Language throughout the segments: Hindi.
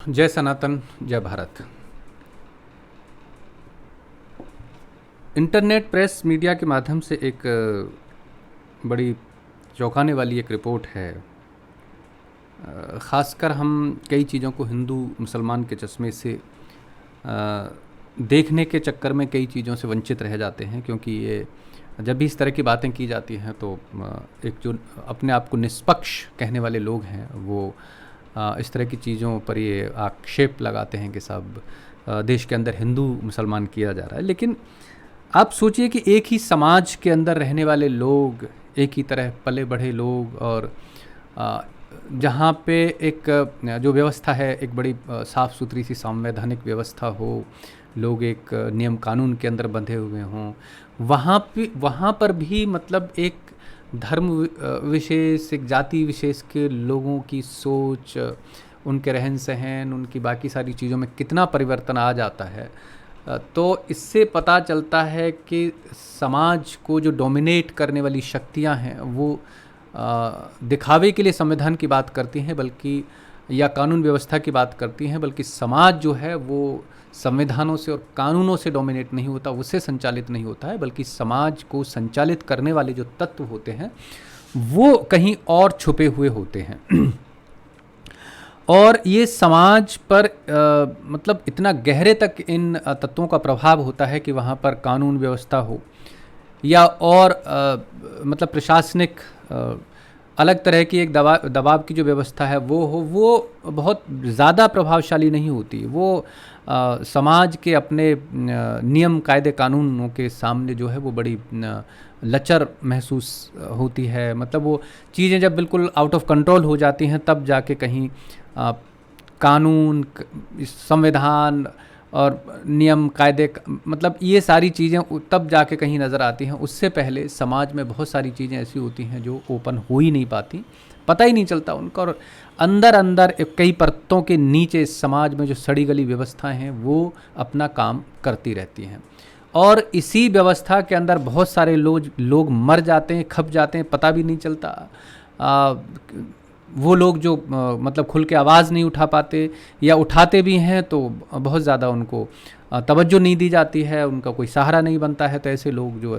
जय सनातन, जय भारत। इंटरनेट प्रेस मीडिया के माध्यम से एक बड़ी चौंकाने वाली एक रिपोर्ट है। ख़ासकर हम कई चीज़ों को हिंदू मुसलमान के चश्मे से देखने के चक्कर में कई चीज़ों से वंचित रह जाते हैं, क्योंकि ये जब भी इस तरह की बातें की जाती हैं तो एक जो अपने आप को निष्पक्ष कहने वाले लोग हैं वो इस तरह की चीज़ों पर ये आक्षेप लगाते हैं कि सब देश के अंदर हिंदू मुसलमान किया जा रहा है। लेकिन आप सोचिए कि एक ही समाज के अंदर रहने वाले लोग, एक ही तरह पले बढ़े लोग, और जहाँ पे एक जो व्यवस्था है एक बड़ी साफ़ सुथरी सी संवैधानिक व्यवस्था हो, लोग एक नियम कानून के अंदर बंधे हुए हों, वहाँ पर भी मतलब एक धर्म विशेष, एक जाति विशेष के लोगों की सोच, उनके रहन सहन, उनकी बाकी सारी चीज़ों में कितना परिवर्तन आ जाता है। तो इससे पता चलता है कि समाज को जो डोमिनेट करने वाली शक्तियां हैं वो दिखावे के लिए संविधान की बात करती हैं, बल्कि या कानून व्यवस्था की बात करती हैं, बल्कि समाज जो है वो संविधानों से और कानूनों से डोमिनेट नहीं होता, उससे संचालित नहीं होता है, बल्कि समाज को संचालित करने वाले जो तत्व होते हैं वो कहीं और छुपे हुए होते हैं। और ये समाज पर मतलब इतना गहरे तक इन तत्वों का प्रभाव होता है कि वहाँ पर कानून व्यवस्था हो या और मतलब प्रशासनिक अलग तरह की एक दबाव की जो व्यवस्था है वो हो, वो बहुत ज़्यादा प्रभावशाली नहीं होती। वो समाज के अपने नियम कायदे कानूनों के सामने जो है वो बड़ी लचर महसूस होती है। मतलब वो चीज़ें जब बिल्कुल आउट ऑफ कंट्रोल हो जाती हैं तब जाके कहीं कानून, संविधान और नियम कायदे, मतलब ये सारी चीज़ें तब जाके कहीं नज़र आती हैं। उससे पहले समाज में बहुत सारी चीज़ें ऐसी होती हैं जो ओपन हो ही नहीं पाती, पता ही नहीं चलता उनका, और अंदर अंदर कई परतों के नीचे समाज में जो सड़ी गली व्यवस्थाएं हैं वो अपना काम करती रहती हैं। और इसी व्यवस्था के अंदर बहुत सारे लोग मर जाते हैं, खप जाते हैं, पता भी नहीं चलता। वो लोग जो मतलब खुल के आवाज़ नहीं उठा पाते, या उठाते भी हैं तो बहुत ज़्यादा उनको तवज्जो नहीं दी जाती है, उनका कोई सहारा नहीं बनता है, तो ऐसे लोग जो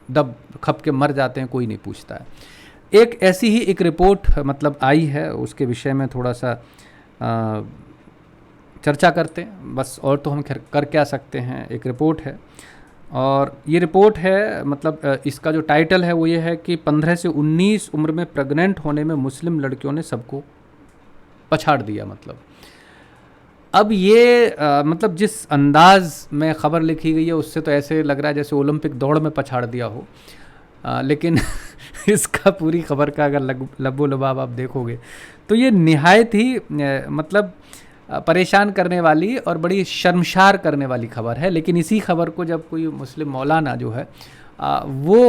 दब खप के मर जाते हैं, कोई नहीं पूछता है। एक ऐसी ही एक रिपोर्ट मतलब आई है, उसके विषय में थोड़ा सा चर्चा करते हैं बस, और तो हम कर क्या सकते हैं। एक रिपोर्ट है और ये रिपोर्ट है, मतलब इसका जो टाइटल है वो ये है कि 15 से 19 उम्र में प्रेग्नेंट होने में मुस्लिम लड़कियों ने सबको पछाड़ दिया। मतलब अब ये मतलब जिस अंदाज में ख़बर लिखी गई है उससे तो ऐसे लग रहा है जैसे ओलंपिक दौड़ में पछाड़ दिया हो, लेकिन इसका पूरी खबर का अगर लबो लबाब आप देखोगे तो ये निहायत ही मतलब परेशान करने वाली और बड़ी शर्मसार करने वाली खबर है। लेकिन इसी खबर को जब कोई मुस्लिम मौलाना जो है वो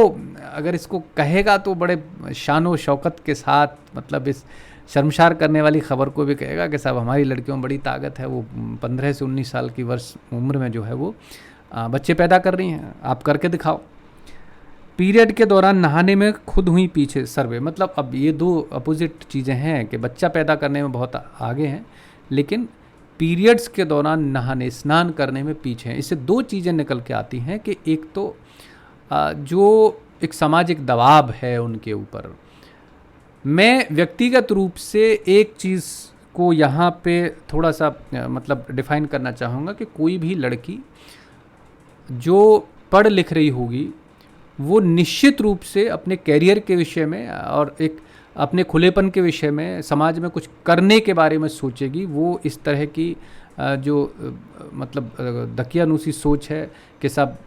अगर इसको कहेगा तो बड़े शान व शौकत के साथ, मतलब इस शर्मसार करने वाली खबर को भी कहेगा कि साहब हमारी लड़कियों में बड़ी ताकत है, वो 15 से 19 साल की वर्ष उम्र में जो है वो बच्चे पैदा कर रही हैं, आप करके दिखाओ। पीरियड के दौरान नहाने में खुद हुई पीछे सर्वे। मतलब अब ये दो अपोजिट चीज़ें हैं कि बच्चा पैदा करने में बहुत आगे हैं, लेकिन पीरियड्स के दौरान नहाने स्नान करने में पीछे हैं। इससे दो चीज़ें निकल के आती हैं कि एक तो जो एक सामाजिक दबाव है उनके ऊपर। मैं व्यक्तिगत रूप से एक चीज़ को यहाँ पे थोड़ा सा मतलब डिफ़ाइन करना चाहूँगा कि कोई भी लड़की जो पढ़ लिख रही होगी वो निश्चित रूप से अपने कैरियर के विषय में और एक अपने खुलेपन के विषय में, समाज में कुछ करने के बारे में सोचेगी। वो इस तरह की जो मतलब दकियानूसी सोच है कि सब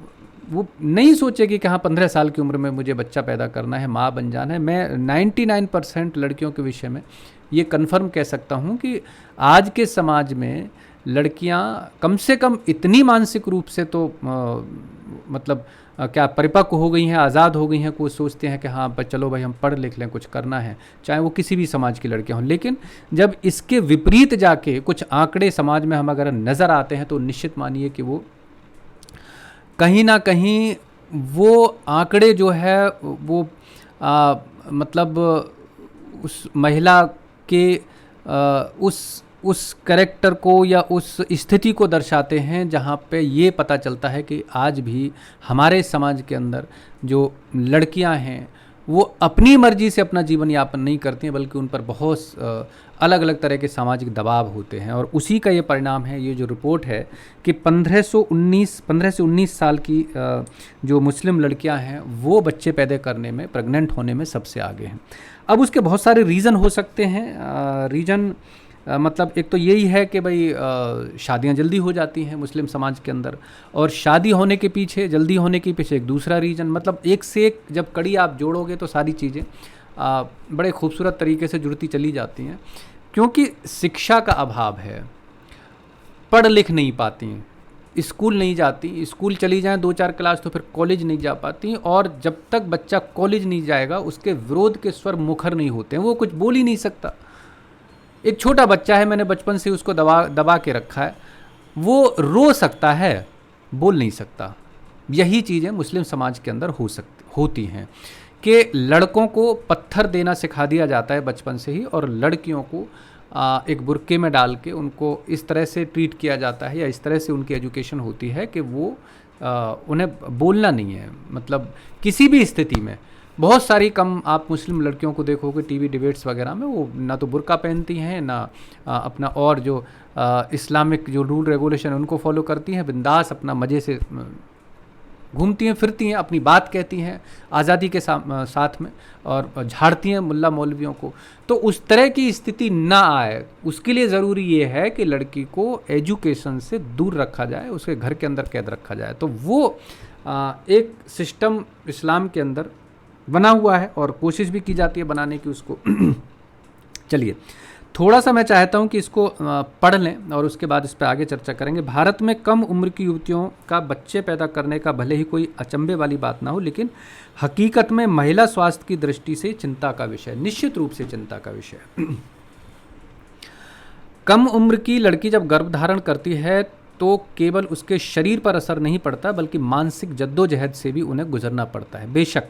वो नहीं सोचेगी कि हाँ 15 साल की उम्र में मुझे बच्चा पैदा करना है, माँ बन जाना है। मैं 99% लड़कियों के विषय में ये कन्फर्म कह सकता हूँ कि आज के समाज में लड़कियाँ कम से कम इतनी मानसिक रूप से तो मतलब क्या परिपक्व हो गई हैं, आज़ाद हो गई हैं, कोई सोचते हैं कि हाँ चलो भाई हम पढ़ लिख लें, कुछ करना है, चाहे वो किसी भी समाज की लड़कियां हों। लेकिन जब इसके विपरीत जाके कुछ आंकड़े समाज में हम अगर नज़र आते हैं तो निश्चित मानिए कि वो कहीं ना कहीं वो आंकड़े जो है वो मतलब उस महिला के उस उस कैरेक्टर को या उस स्थिति को दर्शाते हैं जहाँ पे ये पता चलता है कि आज भी हमारे समाज के अंदर जो लड़कियाँ हैं वो अपनी मर्जी से अपना जीवन यापन नहीं करती हैं, बल्कि उन पर बहुत अलग अलग तरह के सामाजिक दबाव होते हैं। और उसी का ये परिणाम है, ये जो रिपोर्ट है कि 15 से 19 साल की जो मुस्लिम लड़कियां हैं वो बच्चे पैदा करने में, प्रेग्नेंट होने में सबसे आगे हैं। अब उसके बहुत सारे रीज़न हो सकते हैं। रीज़न मतलब एक तो यही है कि भाई शादियां जल्दी हो जाती हैं मुस्लिम समाज के अंदर, और शादी होने के पीछे, जल्दी होने के पीछे एक दूसरा रीज़न, मतलब एक से एक जब कड़ी आप जोड़ोगे तो सारी चीज़ें बड़े खूबसूरत तरीके से जुड़ती चली जाती हैं। क्योंकि शिक्षा का अभाव है, पढ़ लिख नहीं पाती हैं, स्कूल नहीं जाती, स्कूल चली जाएं 2-4 क्लास तो फिर कॉलेज नहीं जा पाती, और जब तक बच्चा कॉलेज नहीं जाएगा उसके विरोध के स्वर मुखर नहीं होते हैं, वो कुछ बोल ही नहीं सकता। एक छोटा बच्चा है, मैंने बचपन से उसको दबा के रखा है, वो रो सकता है, बोल नहीं सकता। यही चीज़ें मुस्लिम समाज के अंदर होती हैं कि लड़कों को पत्थर देना सिखा दिया जाता है बचपन से ही, और लड़कियों को एक बुर्के में डाल के उनको इस तरह से ट्रीट किया जाता है, या इस तरह से उनकी एजुकेशन होती है कि वो उन्हें बोलना नहीं है। मतलब किसी भी स्थिति में बहुत सारी कम आप मुस्लिम लड़कियों को देखोगे टीवी डिबेट्स वगैरह में, वो ना तो बुर्का पहनती हैं, ना अपना और जो इस्लामिक जो रूल रेगुलेशन उनको फॉलो करती हैं, बिंदास अपना मज़े से घूमती हैं फिरती हैं, अपनी बात कहती हैं आज़ादी के साथ में, और झाड़ती हैं मुल्ला मौलवियों को। तो उस तरह की स्थिति ना आए, उसके लिए ज़रूरी ये है कि लड़की को एजुकेशन से दूर रखा जाए, उसके घर के अंदर कैद रखा जाए। तो वो एक सिस्टम इस्लाम के अंदर बना हुआ है और कोशिश भी की जाती है बनाने की उसको। चलिए थोड़ा सा मैं चाहता हूं कि इसको पढ़ लें और उसके बाद इस पर आगे चर्चा करेंगे। भारत में कम उम्र की युवतियों का बच्चे पैदा करने का भले ही कोई अचंभे वाली बात ना हो, लेकिन हकीकत में महिला स्वास्थ्य की दृष्टि से चिंता का विषय, निश्चित रूप से चिंता का विषय। कम उम्र की लड़की जब गर्भ धारण करती है तो केवल उसके शरीर पर असर नहीं पड़ता, बल्कि मानसिक जद्दोजहद से भी उन्हें गुजरना पड़ता है। बेशक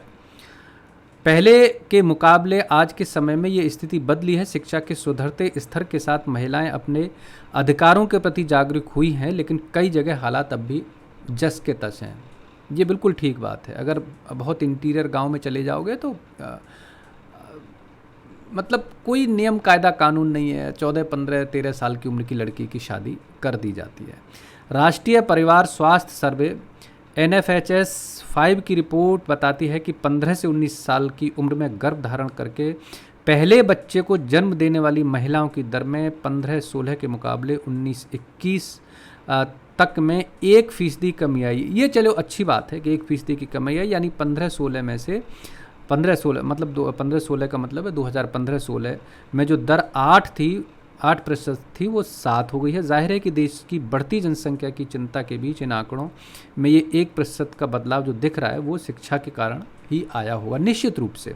पहले के मुकाबले आज के समय में ये स्थिति बदली है। शिक्षा के सुधरते स्तर के साथ महिलाएं अपने अधिकारों के प्रति जागरूक हुई हैं, लेकिन कई जगह हालात अब भी जस के तस हैं। ये बिल्कुल ठीक बात है। अगर बहुत इंटीरियर गांव में चले जाओगे तो मतलब कोई नियम कायदा कानून नहीं है, 14, 15, 13 साल की उम्र की लड़की की शादी कर दी जाती है। राष्ट्रीय परिवार स्वास्थ्य सर्वे NFHS 5 की रिपोर्ट बताती है कि 15 से 19 साल की उम्र में गर्भ धारण करके पहले बच्चे को जन्म देने वाली महिलाओं की दर में 15-16 के मुकाबले 19-21 तक में 1% कमी आई। ये चलो अच्छी बात है कि 1% की कमी आई, यानी 15-16 में से 15-16 मतलब 15-16 का मतलब है 2015-16 में जो दर 8% थी वो 7 हो गई है। जाहिर है कि देश की बढ़ती जनसंख्या की चिंता के बीच इन आंकड़ों में ये 1% का बदलाव जो दिख रहा है वो शिक्षा के कारण ही आया होगा, निश्चित रूप से,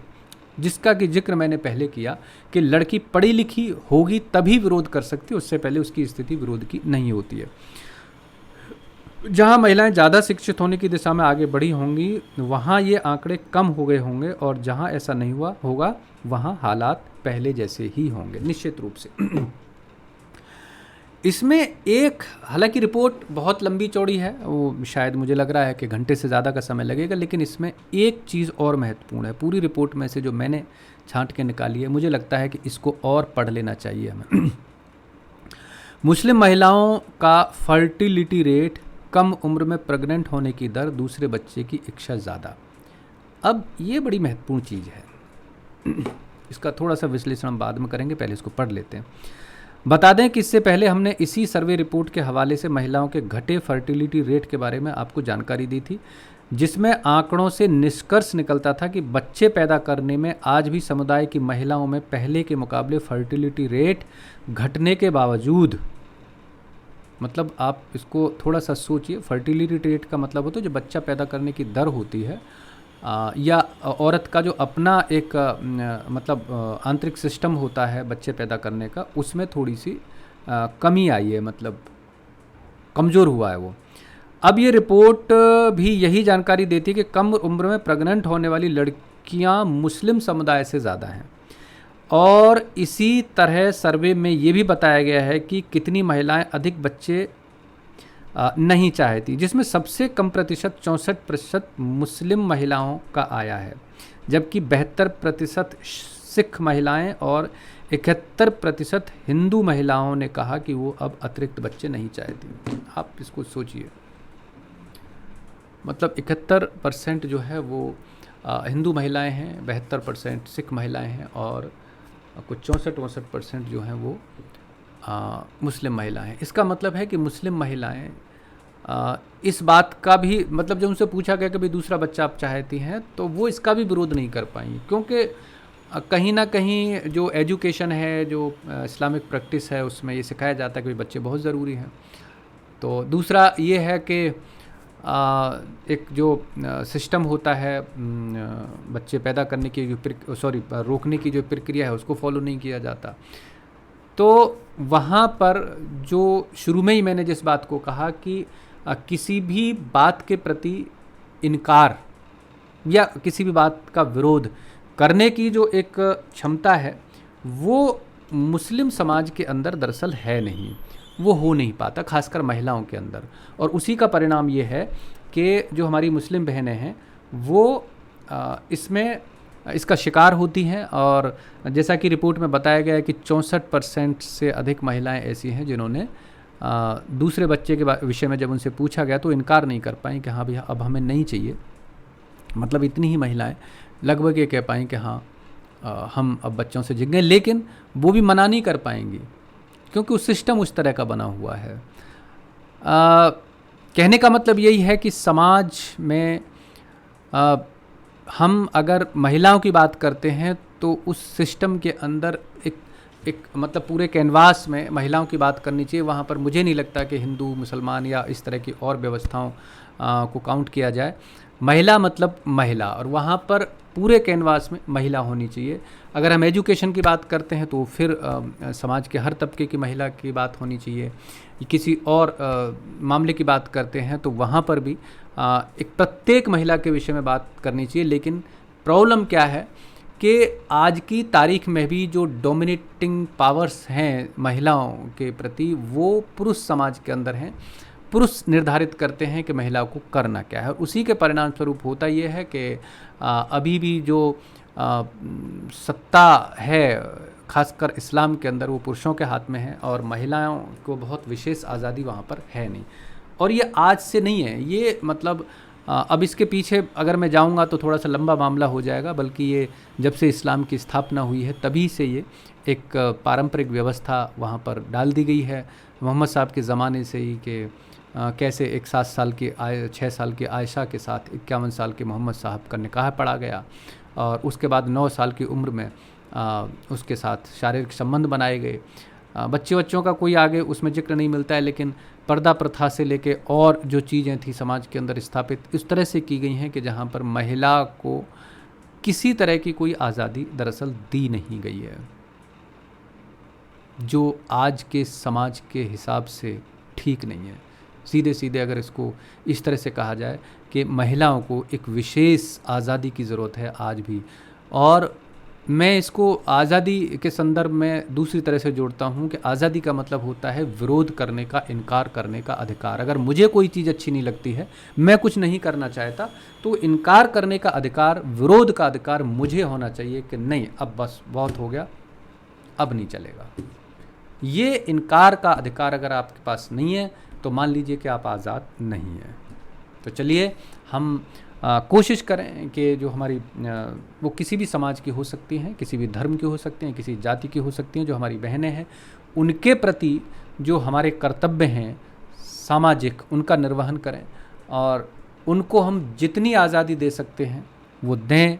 जिसका कि जिक्र मैंने पहले किया कि लड़की पढ़ी लिखी होगी तभी विरोध कर सकती है, उससे पहले उसकी स्थिति विरोध की नहीं होती है। जहाँ महिलाएं ज़्यादा शिक्षित होने की दिशा में आगे बढ़ी होंगी वहाँ ये आंकड़े कम हो गए होंगे, और जहाँ ऐसा नहीं हुआ होगा वहाँ हालात पहले जैसे ही होंगे, निश्चित रूप से। इसमें एक, हालांकि रिपोर्ट बहुत लंबी चौड़ी है, वो शायद मुझे लग रहा है कि घंटे से ज़्यादा का समय लगेगा, लेकिन इसमें एक चीज़ और महत्वपूर्ण है पूरी रिपोर्ट में से जो मैंने छांट के निकाली है, मुझे लगता है कि इसको और पढ़ लेना चाहिए हमें। मुस्लिम महिलाओं का फर्टिलिटी रेट, कम उम्र में प्रेग्नेंट होने की दर, दूसरे बच्चे की इच्छा ज़्यादा। अब ये बड़ी महत्वपूर्ण चीज़ है, इसका थोड़ा सा विश्लेषण हम बाद में करेंगे, पहले इसको पढ़ लेते हैं। बता दें कि इससे पहले हमने इसी सर्वे रिपोर्ट के हवाले से महिलाओं के घटे फर्टिलिटी रेट के बारे में आपको जानकारी दी थी, जिसमें आंकड़ों से निष्कर्ष निकलता था कि बच्चे पैदा करने में आज भी समुदाय की महिलाओं में पहले के मुकाबले फर्टिलिटी रेट घटने के बावजूद, मतलब आप इसको थोड़ा सा सोचिए, फर्टिलिटी रेट का मतलब होता है जो बच्चा पैदा करने की दर होती है, या औरत का जो अपना एक मतलब आंतरिक सिस्टम होता है बच्चे पैदा करने का, उसमें थोड़ी सी कमी आई है, मतलब कमज़ोर हुआ है वो। अब ये रिपोर्ट भी यही जानकारी देती है कि कम उम्र में प्रेग्नेंट होने वाली लड़कियां मुस्लिम समुदाय से ज़्यादा हैं, और इसी तरह सर्वे में ये भी बताया गया है कि कितनी महिलाएं अधिक बच्चे नहीं चाहती, जिसमें सबसे कम प्रतिशत 64% मुस्लिम महिलाओं का आया है, जबकि 72% सिख महिलाएं और 71% हिंदू महिलाओं ने कहा कि वो अब अतिरिक्त बच्चे नहीं चाहती। आप इसको सोचिए, मतलब 71% जो है वो हिंदू महिलाएं हैं, 72% सिख महिलाएं हैं और कुछ 64-62% जो हैं वो मुस्लिम महिलाएं हैं। इसका मतलब है कि मुस्लिम महिलाएं इस बात का भी, मतलब जब उनसे पूछा गया कि भाई दूसरा बच्चा आप चाहती हैं, तो वो इसका भी विरोध नहीं कर पाई, क्योंकि कहीं ना कहीं जो एजुकेशन है, जो इस्लामिक प्रैक्टिस है, उसमें ये सिखाया जाता है कि बच्चे बहुत ज़रूरी हैं। तो दूसरा ये है कि एक जो सिस्टम होता है बच्चे पैदा करने की जो रोकने की जो प्रक्रिया है, उसको फॉलो नहीं किया जाता। तो वहाँ पर जो शुरू में ही मैंने जिस बात को कहा कि किसी भी बात के प्रति इनकार या किसी भी बात का विरोध करने की जो एक क्षमता है, वो मुस्लिम समाज के अंदर दरअसल है नहीं, वो हो नहीं पाता, खासकर महिलाओं के अंदर। और उसी का परिणाम ये है कि जो हमारी मुस्लिम बहनें हैं वो इसमें इसका शिकार होती हैं। और जैसा कि रिपोर्ट में बताया गया है कि 64% से अधिक महिलाएं ऐसी हैं जिन्होंने दूसरे बच्चे के विषय में जब उनसे पूछा गया तो इनकार नहीं कर पाई कि हाँ भैया अब हमें नहीं चाहिए। मतलब इतनी ही महिलाएं लगभग ये कह पाएँ कि हाँ हम अब बच्चों से जिग गए, लेकिन वो भी मना नहीं कर पाएंगी क्योंकि उस सिस्टम उस तरह का बना हुआ है। कहने का मतलब यही है कि समाज में हम अगर महिलाओं की बात करते हैं तो उस सिस्टम के अंदर एक मतलब पूरे कैनवास में महिलाओं की बात करनी चाहिए। वहाँ पर मुझे नहीं लगता कि हिंदू, मुसलमान या इस तरह की और व्यवस्थाओं को काउंट किया जाए। महिला मतलब महिला, और वहाँ पर पूरे कैनवास में महिला होनी चाहिए। अगर हम एजुकेशन की बात करते हैं तो फिर समाज के हर तबके की महिला की बात होनी चाहिए। किसी और मामले की बात करते हैं तो वहाँ पर भी एक प्रत्येक महिला के विषय में बात करनी चाहिए। लेकिन प्रॉब्लम क्या है कि आज की तारीख में भी जो डोमिनेटिंग पावर्स हैं महिलाओं के प्रति, वो पुरुष समाज के अंदर हैं। पुरुष निर्धारित करते हैं कि महिला को करना क्या है, और उसी के परिणाम स्वरूप होता ये है कि अभी भी जो सत्ता है खासकर इस्लाम के अंदर वो पुरुषों के हाथ में है, और महिलाओं को बहुत विशेष आज़ादी वहाँ पर है नहीं। और ये आज से नहीं है, ये मतलब अब इसके पीछे अगर मैं जाऊँगा तो थोड़ा सा लंबा मामला हो जाएगा, बल्कि ये जब से इस्लाम की स्थापना हुई है तभी से ये एक पारंपरिक व्यवस्था वहाँ पर डाल दी गई है। मोहम्मद साहब के ज़माने से ही कि कैसे एक 6 साल की आयशा के साथ 51 साल के मोहम्मद साहब का निकाह पड़ा गया, और उसके बाद 9 साल की उम्र में उसके साथ शारीरिक संबंध बनाए गए। बच्चों का कोई आगे उसमें जिक्र नहीं मिलता है, लेकिन पर्दा प्रथा से लेके और जो चीज़ें थी समाज के अंदर स्थापित इस तरह से की गई हैं कि जहाँ पर महिला को किसी तरह की कोई आज़ादी दरअसल दी नहीं गई है, जो आज के समाज के हिसाब से ठीक नहीं है। सीधे सीधे अगर इसको इस तरह से कहा जाए कि महिलाओं को एक विशेष आज़ादी की ज़रूरत है आज भी। और मैं इसको आज़ादी के संदर्भ में दूसरी तरह से जोड़ता हूँ कि आज़ादी का मतलब होता है विरोध करने का, इनकार करने का अधिकार। अगर मुझे कोई चीज़ अच्छी नहीं लगती है, मैं कुछ नहीं करना चाहता, तो इनकार करने का अधिकार, विरोध का अधिकार मुझे होना चाहिए कि नहीं अब बस बहुत हो गया, अब नहीं चलेगा। ये इनकार का अधिकार अगर आपके पास नहीं है तो मान लीजिए कि आप आज़ाद नहीं हैं। तो चलिए हम कोशिश करें कि जो हमारी वो किसी भी समाज की हो सकती हैं, किसी भी धर्म की हो सकती हैं, किसी जाति की हो सकती हैं, जो हमारी बहनें हैं, उनके प्रति जो हमारे कर्तव्य हैं सामाजिक, उनका निर्वहन करें, और उनको हम जितनी आज़ादी दे सकते हैं वो दें,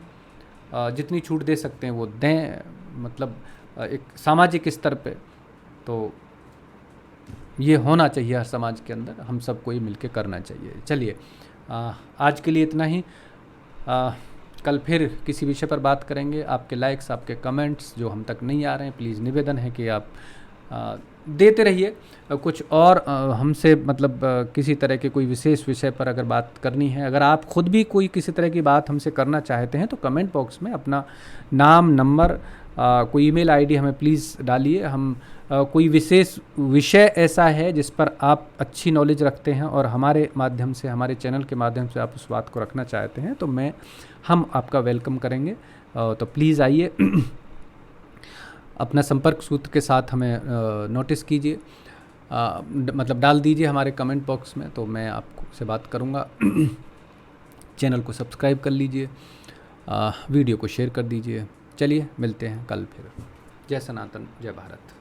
जितनी छूट दे सकते हैं वो दें, मतलब एक सामाजिक स्तर पे। तो ये होना चाहिए हर समाज के अंदर, हम सबको ये मिलके करना चाहिए। चलिए आज के लिए इतना ही। कल फिर किसी विषय पर बात करेंगे। आपके लाइक्स, आपके कमेंट्स जो हम तक नहीं आ रहे हैं, प्लीज़ निवेदन है कि आप देते रहिए। कुछ और हमसे मतलब किसी तरह के कोई विशेष विषय पर अगर बात करनी है, अगर आप खुद भी कोई किसी तरह की बात हमसे करना चाहते हैं तो कमेंट बॉक्स में अपना नाम, नंबर कोई ईमेल आईडी हमें प्लीज़ डालिए। हम कोई विशेष विषय ऐसा है जिस पर आप अच्छी नॉलेज रखते हैं और हमारे माध्यम से, हमारे चैनल के माध्यम से आप उस बात को रखना चाहते हैं, तो हम आपका वेलकम करेंगे। तो प्लीज़ आइए, अपना संपर्क सूत्र के साथ हमें नोटिस कीजिए, मतलब डाल दीजिए हमारे कमेंट बॉक्स में, तो मैं आपको से बात करूँगा। चैनल को सब्सक्राइब कर लीजिए, वीडियो को शेयर कर दीजिए। चलिए मिलते हैं कल फिर। जय सनातन, जय भारत।